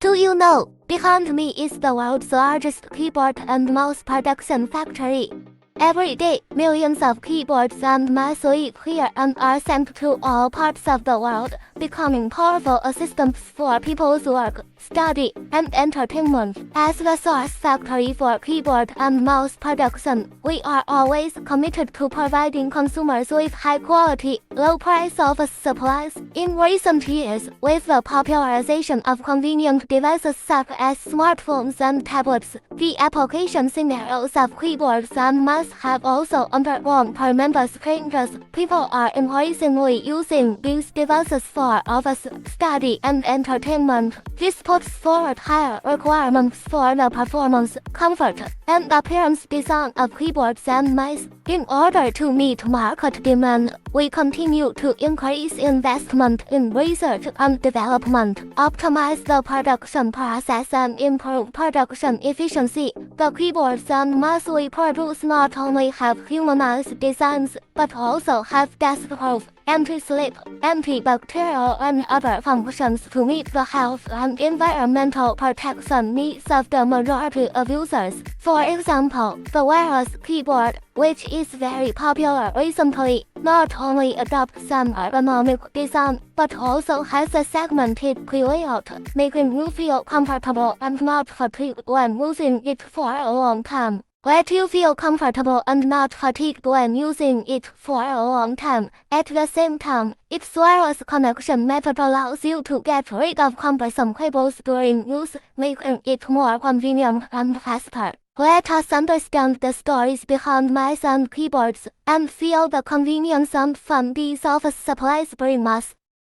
Do you know, behind me is the world's largest keyboard and mouse production factory. Every day, millions of keyboards and mice live here and are sent to all parts of the world, becoming powerful assistants for people's work, study, and entertainment. As the source factory for keyboard and mouse production, we are always committed to providing consumers with high-quality, low-price office supplies. In recent years, with the popularization of convenient devices such as smartphones and tablets, the application scenarios of keyboards and mice have also undergone tremendous changes. People are increasingly using these devices for office, study, and entertainment. This puts forward higher requirements for the performance, comfort, and appearance design of keyboards and mice. In order to meet market demand, we continue to increase investment in research and development, optimize the production process, and improve production efficiency. The keyboards and mice we produce not only have humanized designs, but also have dust-proof, anti-slip, antibacterial, and other functions to meet the health and environmental protection needs of the majority of users. For example, the wireless keyboard, which is very popular recently, not only adopts an ergonomic design, but also has a segmented key layout, making you feel comfortable and not fatigued when using it for a long time. Let you feel comfortable and not fatigued when using it for a long time. At the same time, its wireless connection method allows you to get rid of cumbersome cables during use, making it more convenient and faster. Let us understand the stories behind mice and keyboards, and feel the convenience and fun these office supplies bring us.